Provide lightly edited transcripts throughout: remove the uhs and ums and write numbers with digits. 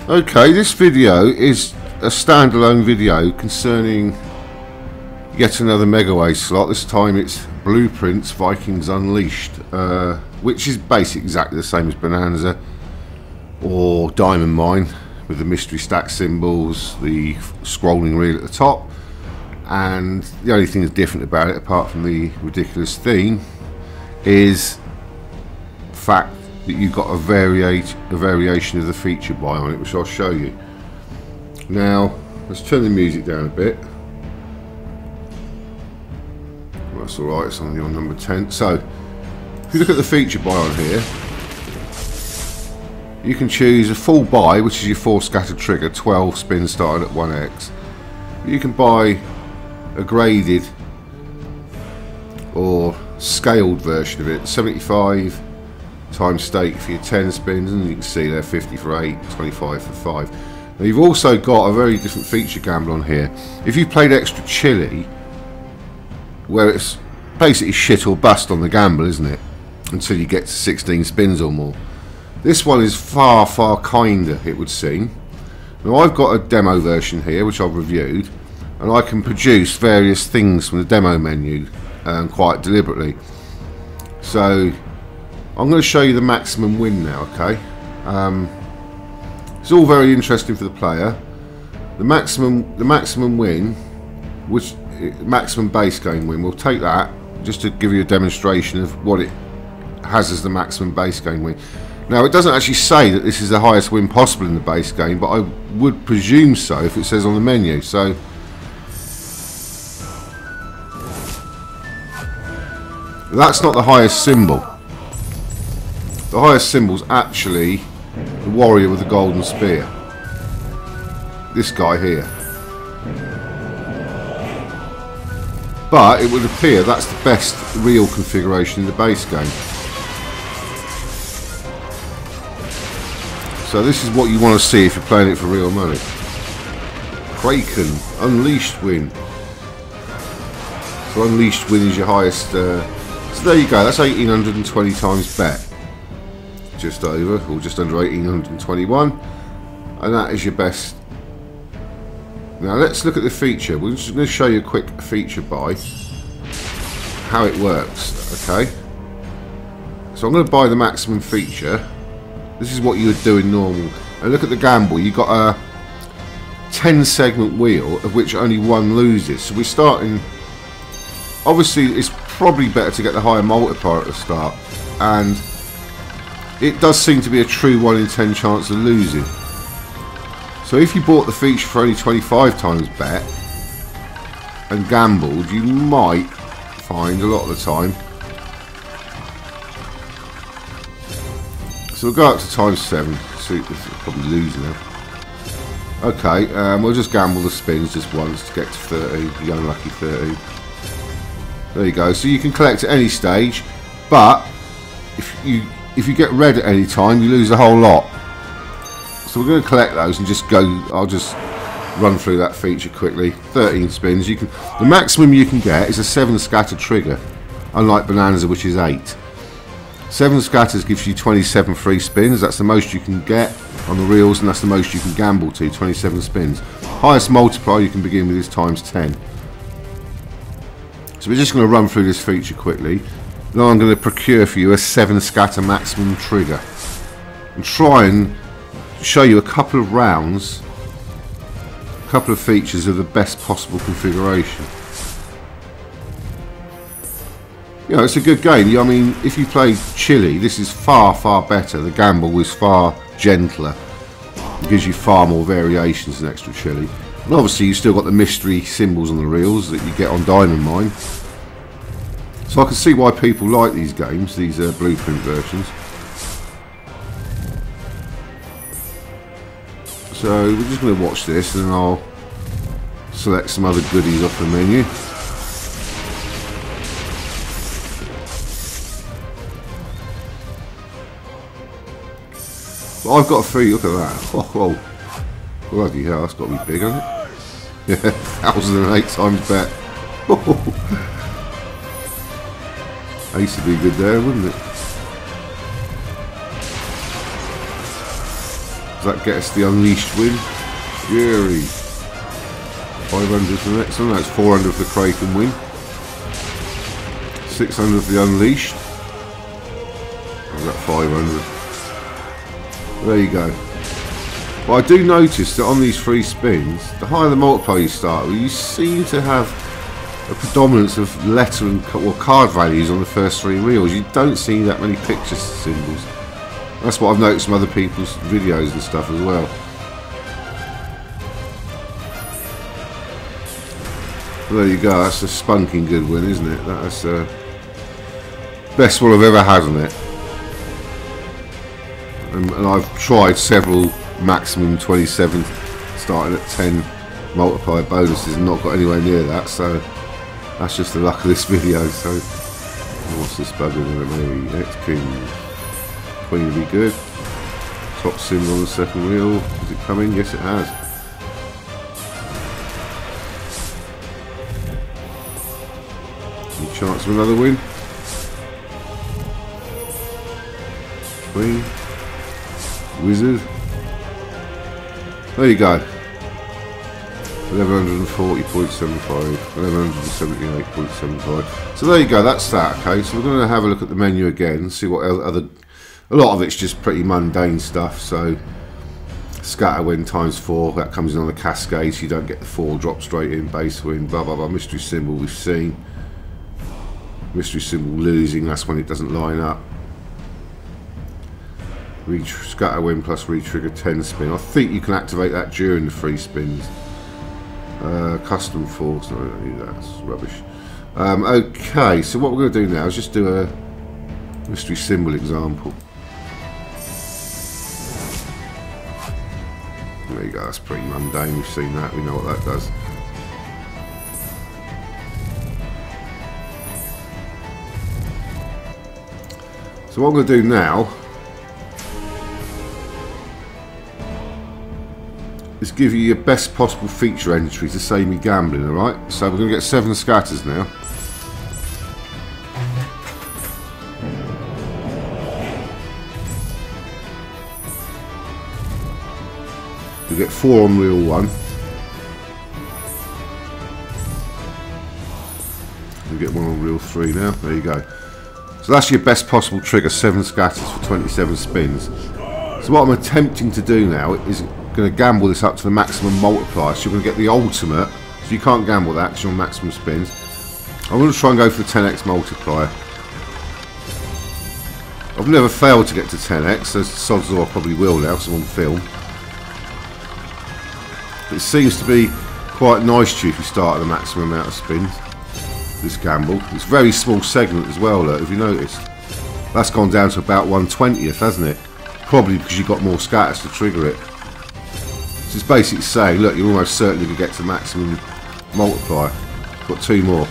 Okay, this video is a standalone video concerning yet another Megaway slot. This time it's Blueprints Vikings Unleashed, which is basically exactly the same as Bonanza or Diamond Mine, with the mystery stack symbols, the scrolling reel at the top, and the only thing that's different about it, apart from the ridiculous theme, is the fact that you've got a variation of the feature buy on it, which I'll show you. Now, let's turn the music down a bit. Well, that's alright, it's only on number 10. So, if you look at the feature buy on here, you can choose a full buy, which is your 4 scatter trigger, 12 spins starting at 1x. You can buy a graded or scaled version of it, 75 times stake for your 10 spins, and you can see there 50 for 8, 25 for 5. Now you've also got a very different feature gamble on here. If you've played extra chili, where it's basically shit or bust on the gamble, isn't it, until you get to 16 spins or more, this one is far kinder, it would seem. Now I've got a demo version here which I've reviewed, and I can produce various things from the demo menu quite deliberately. So I'm going to show you the maximum win now, okay? It's all very interesting for the player. The maximum win, which maximum base game win, we'll take that just to give you a demonstration of what it has as the maximum base game win. Now, it doesn't actually say that this is the highest win possible in the base game, but I would presume so if it says on the menu. So that's not the highest symbol. The highest symbol is actually the warrior with the golden spear. This guy here. But it would appear that's the best real configuration in the base game. So this is what you want to see if you're playing it for real money. Kraken, Unleashed win. So Unleashed win is your highest. So there you go, that's 1820 times bet. Just over, or just under 1821. And that is your best. Now let's look at the feature. We're just going to show you a quick feature buy. How it works, okay? So I'm going to buy the maximum feature. This is what you would do in normal. And look at the gamble. You've got a 10 segment wheel, of which only one loses. So we're starting. Obviously, it's probably better to get the higher multiplier at the start. And it does seem to be a true 1 in 10 chance of losing. So if you bought the feature for only 25 times bet and gambled, you might find a lot of the time. So we'll go up to times 7. See, this is probably losing now. Okay, we'll just gamble the spins just once to get to 30, the unlucky 30. There you go. So you can collect at any stage, but if you get red at any time, you lose the whole lot. So we're going to collect those and just go. I'll just run through that feature quickly. 13 spins. You can. The maximum you can get is a 7 scatter trigger, unlike Bonanza, which is 8. 7 scatters gives you 27 free spins. That's the most you can get on the reels, and that's the most you can gamble to. 27 spins. Highest multiplier you can begin with is times 10. So we're just going to run through this feature quickly. Then I'm going to procure for you a 7 scatter maximum trigger and try and show you a couple of rounds, a couple of features of the best possible configuration. You know, it's a good game. I mean, if you play Chili, this is far better. The gamble is far gentler. It gives you far more variations than extra Chili. And obviously you've still got the mystery symbols on the reels that you get on Diamond Mine. So I can see why people like these games, these blueprint versions. So we're just going to watch this, and then I'll select some other goodies off the menu. But I've got a free look at that. Oh, bloody hell, that's got to be big, hasn't it? Yeah, 1008 times bet. Ace would be good there, wouldn't it? Does that get us the Unleashed win? Fury. 500 for the next one. That's 400 for the Kraken win. 600 for the Unleashed. I've got 500. There you go. Well, I do notice that on these free spins, the higher the multiplier you start with, you seem to have a predominance of letter and card values on the first 3 reels. You don't see that many picture symbols. That's what I've noticed from other people's videos and stuff as well. Well, there you go. That's a spunking good win, isn't it? That's best one I've ever had on it. And I've tried several maximum 27 starting at 10 multiplier bonuses and not got anywhere near that, so that's just the luck of this video. So what's this bugger going to be? X King Queen will be good. Top symbol on the second reel. Is it coming? Yes, it has. Any chance of another win? Queen. Wizard. There you go. 1140.75, 1178.75. So there you go, that's that. Okay, so we're going to have a look at the menu again and see what other. A lot of it's just pretty mundane stuff. So scatter win times 4, that comes in on the cascade, so you don't get the 4 drop straight in. Base win, blah blah blah. Mystery symbol we've seen. Mystery symbol losing, that's when it doesn't line up. Scatter win plus retrigger 10 spin. I think you can activate that during the free spins. Custom force, no, I don't need that, that's rubbish. Okay, so what we're going to do now is just do a mystery symbol example. There you go, that's pretty mundane, we've seen that, we know what that does. So what I'm going to do now is give you your best possible feature entry to save me gambling, alright? So we're going to get 7 scatters now. We get 4 on reel 1. We get 1 on reel 3 now. There you go. So that's your best possible trigger, 7 scatters for 27 spins. So what I'm attempting to do now is going to gamble this up to the maximum multiplier, so you're going to get the ultimate, so you can't gamble that because you're on maximum spins. I'm going to try and go for the 10x multiplier. I've never failed to get to 10x, so odds are I probably will now because I'm on film. But it seems to be quite nice to you if you start at the maximum amount of spins, this gamble. It's a very small segment as well, look, have you noticed? That's gone down to about 1/20th, hasn't it? Probably because you've got more scatters to trigger it. So it's basically saying, look, you're almost certainly going to get to maximum multiplier. Got 2 more.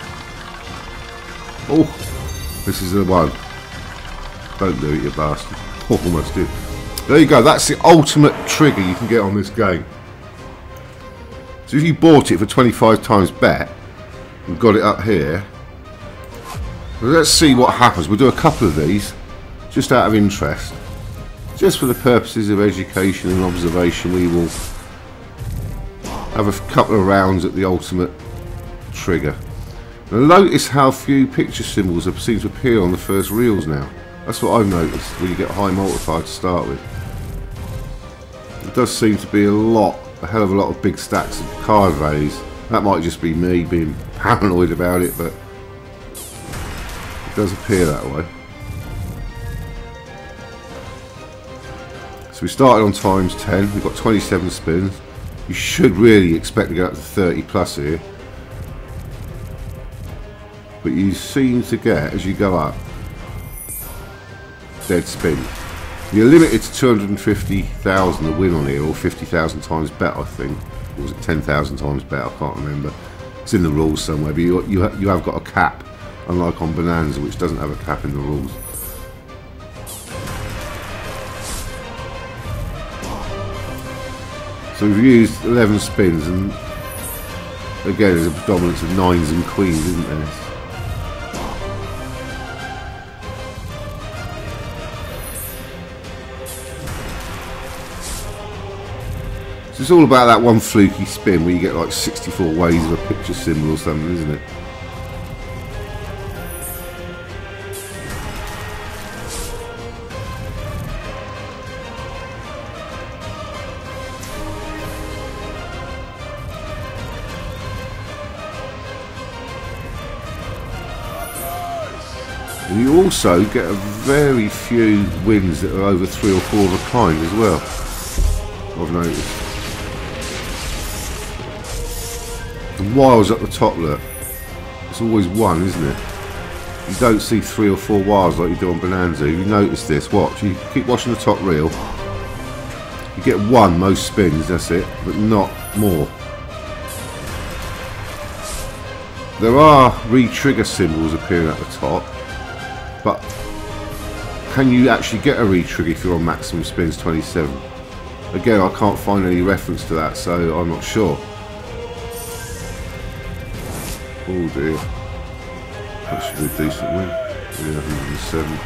Oh, this is the one. Don't do it, you bastard. Oh, almost did. There you go, that's the ultimate trigger you can get on this game. So if you bought it for 25 times bet and got it up here, well, let's see what happens. We'll do a couple of these just out of interest. Just for the purposes of education and observation, we will have a couple of rounds at the ultimate trigger. Now notice how few picture symbols seem to appear on the first reels now. That's what I've noticed when you get a high multiplier to start with. It does seem to be a hell of a lot of big stacks of card values. That might just be me being paranoid about it, but it does appear that way. So we started on times 10, we've got 27 spins. You should really expect to get up to 30 plus here. But you seem to get, as you go up, dead spin. You're limited to 250,000 to win on here, or 50,000 times bet, I think. Or was it 10,000 times bet? I can't remember. It's in the rules somewhere, but you have got a cap, unlike on Bonanza, which doesn't have a cap in the rules. So we've used 11 spins, and again there's a predominance of 9s and queens, isn't there? So it's all about that one fluky spin where you get like 64 ways of a picture symbol or something, isn't it? And you also get a very few wins that are over 3 or 4 of a kind as well, I've noticed. The wires up the top, look, it's always one, isn't it? You don't see 3 or 4 wires like you do on Bonanza. You notice this, watch, you keep watching the top reel, you get one most spins, that's it, but not more. There are re-trigger symbols appearing at the top, but can you actually get a re-trigger if you're on maximum spins 27? Again, I can't find any reference to that, so I'm not sure. Oh dear. That should be a decent win. Yeah, 107.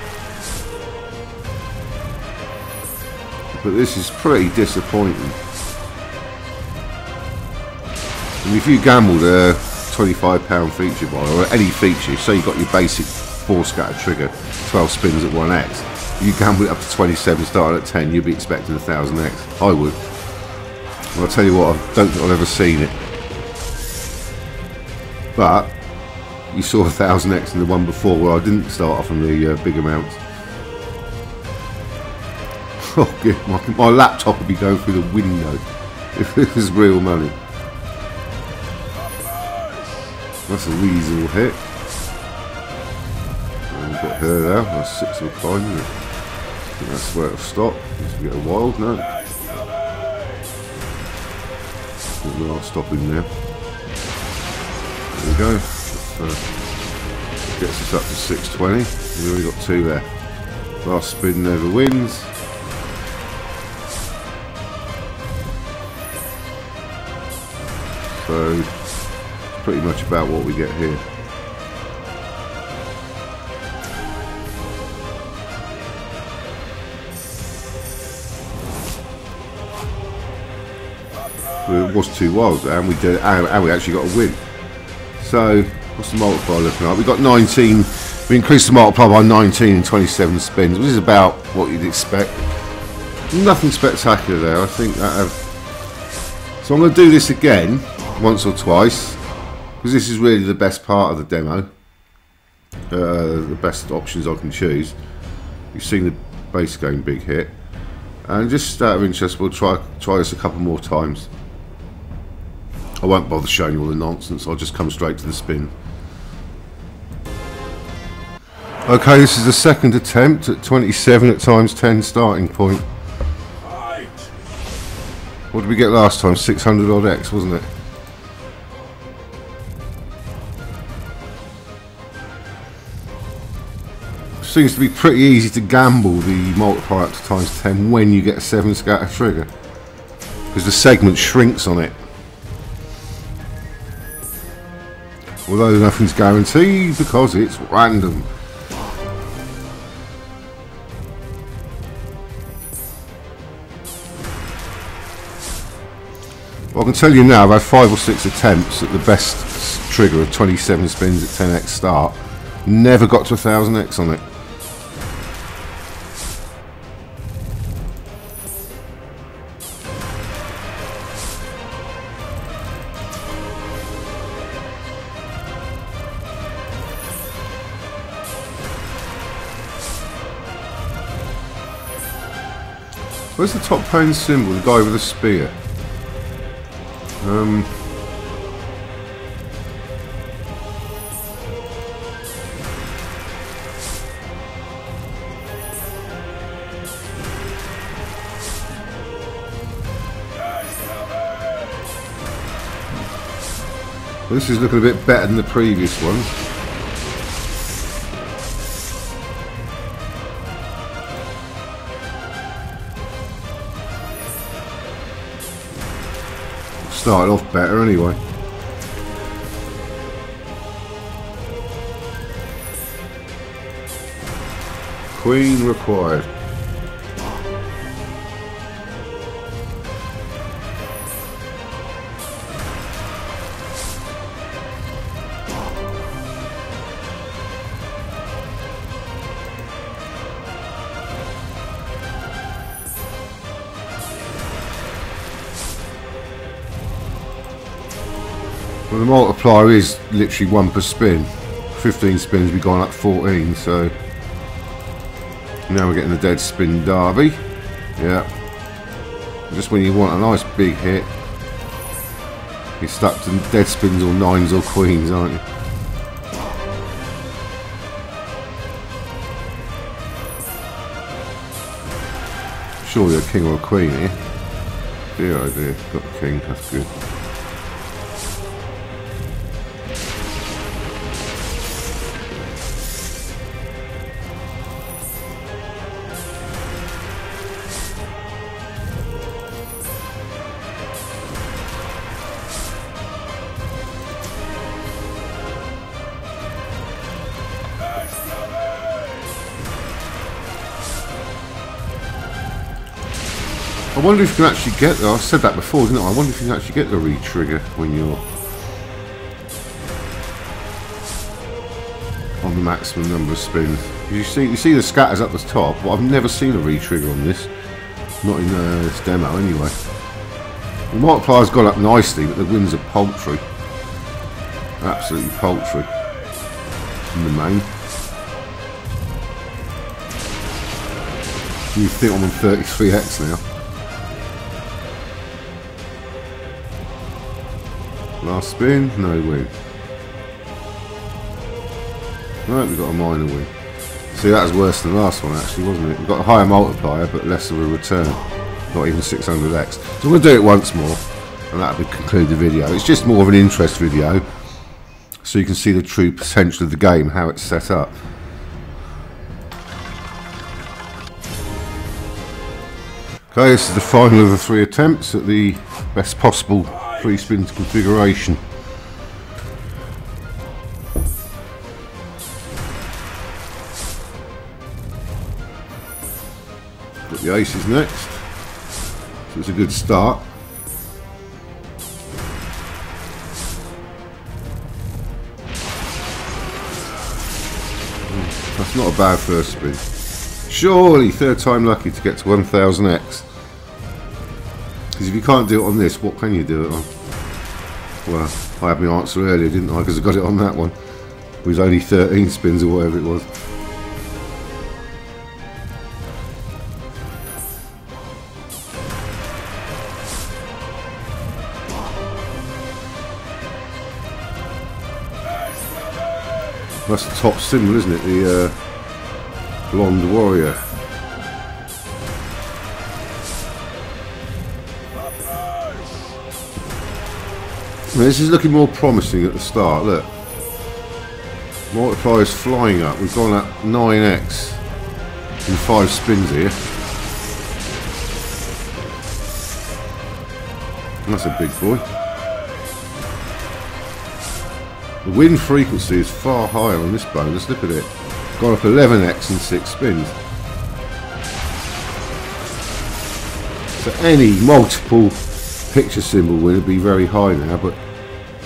But this is pretty disappointing. I mean, if you gambled a £25 feature buy, or any feature, so you got your basic 4 scatter trigger, 12 spins at 1x, you gamble it up to 27 starting at 10, you'd be expecting 1000x. I would. And I'll tell you what, I don't think I've ever seen it. But you saw 1000x in the one before where I didn't start off on the big amounts. Oh, good. My laptop would be going through the window if it was real money. That's a reasonable hit. And a bit here now. That's 6 of a kind, isn't it? I think that's where it'll stop. Unless we get a wild, no. We are stopping there. There we go. Gets us up to 620. We've already got 2 there. Last spin never wins. So it's pretty much about what we get here. It was 2 wilds and we did, and we actually got a win. So what's the multiplier looking like? We got 19. We increased the multiplier by 19 in 27 spins, which is about what you'd expect. Nothing spectacular there. I think that. So I'm going to do this again once or twice because this is really the best part of the demo. The best options I can choose. You've seen the base game big hit, and just out of interest, we'll try this a couple more times. I won't bother showing you all the nonsense, I'll just come straight to the spin. Okay, this is the second attempt at 27 at times 10 starting point. What did we get last time? 600 odd X, wasn't it? Seems to be pretty easy to gamble the multiplier up to times 10 when you get a 7 scatter trigger, because the segment shrinks on it. Although nothing's guaranteed because it's random. Well, I can tell you now, I've had 5 or 6 attempts at the best trigger of 27 spins at 10x start. Never got to 1000x on it. Where's the top pane symbol? The guy with the spear. Well, this is looking a bit better than the previous one. Started off better anyway. Queen required. Well, the multiplier is literally 1 per spin. 15 spins, we've gone up 14, so now we're getting the dead spin derby. Yeah. Just when you want a nice big hit, you're stuck to dead spins or 9s or queens, aren't you? Surely a king or a queen here. Dear oh dear, got a king, that's good. I wonder if you can actually get, I said that before, didn't I? I wonder if you can actually get the re-trigger when you're on the maximum number of spins. You see the scatters up the top, but I've never seen a re-trigger on this. Not in this demo anyway. The multiplier's gone up nicely, but the wins are paltry. Absolutely paltry in the main. You think I'm on 33x now. Last spin, no win. Right, we got a minor win. See, that was worse than the last one actually, wasn't it? We got a higher multiplier but less of a return. Not even 600x. So I'm going to do it once more and that'll conclude the video. It's just more of an interest video so you can see the true potential of the game, how it's set up. Okay, this is the final of the 3 attempts at the best possible 3 spins configuration. Got the aces next, so it's a good start. That's not a bad first spin. Surely, 3rd time lucky to get to 1000x. Because if you can't do it on this, what can you do it on? Well, I had my answer earlier, didn't I? Because I got it on that one. It was only 13 spins or whatever it was. That's the top symbol, isn't it? The blonde warrior. Now, this is looking more promising at the start. Look, multiplier's flying up. We've gone up 9x in 5 spins here. That's a big boy. The win frequency is far higher on this bonus. Look at it. Gone up 11x in 6 spins. So any multiple picture symbol win would be very high now, but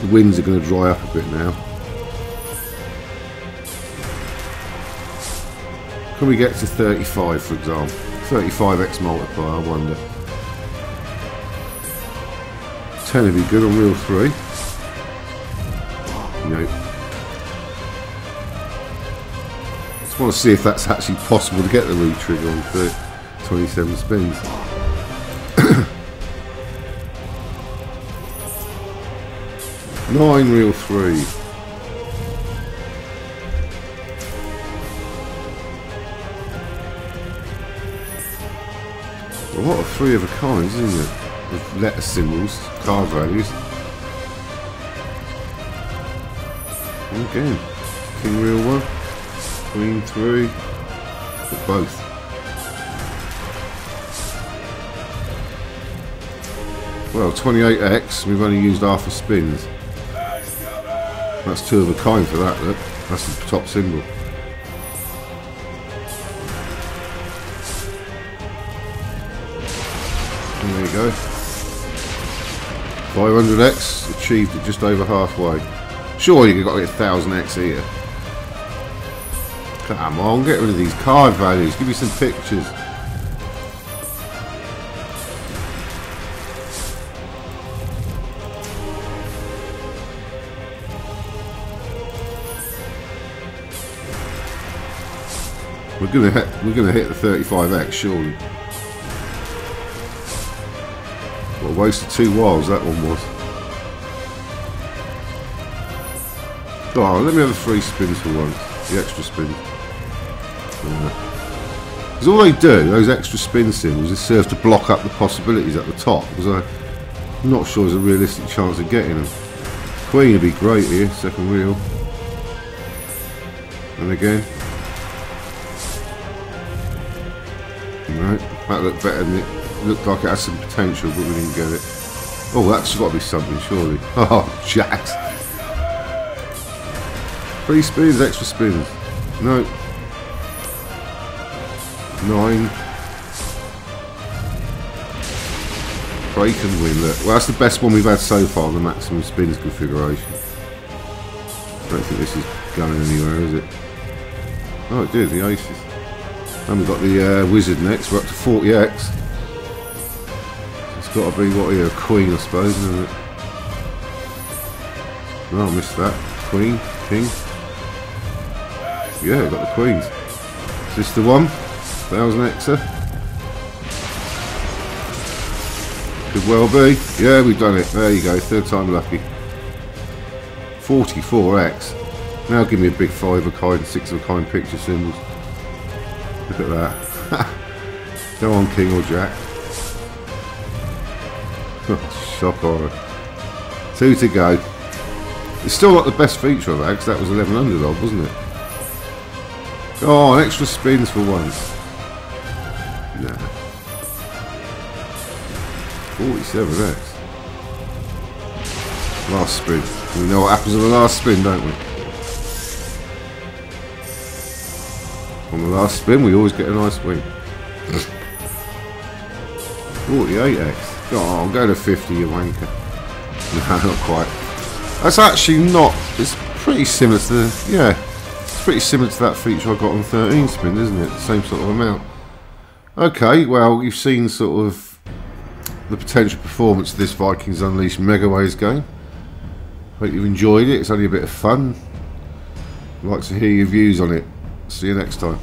the wins are going to dry up a bit now. Can we get to 35, for example? 35x multiplier, I wonder. 10 would be good on reel 3. Nope. Just want to see if that's actually possible to get the re-trigger on 27 spins. Nine reel 3. A lot of 3 of a kinds, isn't it? With letter symbols, card values. Again, king reel 1, queen 3, for both. Well, 28x, we've only used half a spins. That's 2 of a kind for that, look. That's the top symbol. And there you go. 500x, achieved it just over halfway. Sure, you've got to get 1000x here. Come on, get rid of these card values. Give me some pictures. We're gonna hit the 35x surely. What a waste of 2 whiles that one was. Oh, let me have the 3 spins for once. The extra spin. Because all they do, those extra spin symbols, is serve to block up the possibilities at the top. Because I'm not sure there's a realistic chance of getting them. Queen would be great here, second wheel. And again. Right, that looked better than it. Looked like it had some potential, but we didn't get it. Oh, that's got to be something, surely. Oh, jacks. 3 spins, extra spins. No. 9. Break and win. Look, well, that's the best one we've had so far, the maximum spins configuration. I don't think this is going anywhere, is it? Oh, it did, the aces. And we've got the wizard next, we're up to 40x. It's got to be, what here, a queen, I suppose, isn't it? No, I missed that. Queen, king. Yeah, got the queens. Is this the one? 1000 Xer? Could well be. Yeah, we've done it. There you go, 3rd time lucky. 44x. Now give me a big 5 of a kind, 6 of a kind picture symbols. Look at that. Go on, king or jack. Shock horror. 2 to go. It's still not the best feature of that, because that was 1100 odd, wasn't it? Oh, an extra spins for once. Nah. 47x. Last spin. We know what happens on the last spin, don't we? On the last spin, we always get a nice win. 48x. Oh, I'll go to 50, you wanker. No, not quite. That's actually not. It's pretty similar to the. Yeah. Pretty similar to that feature I got on 13 spin, isn't it? Same sort of amount. Okay, well, you've seen sort of the potential performance of this Vikings Unleashed Megaways game. Hope you've enjoyed it. It's only a bit of fun. I'd like to hear your views on it. See you next time.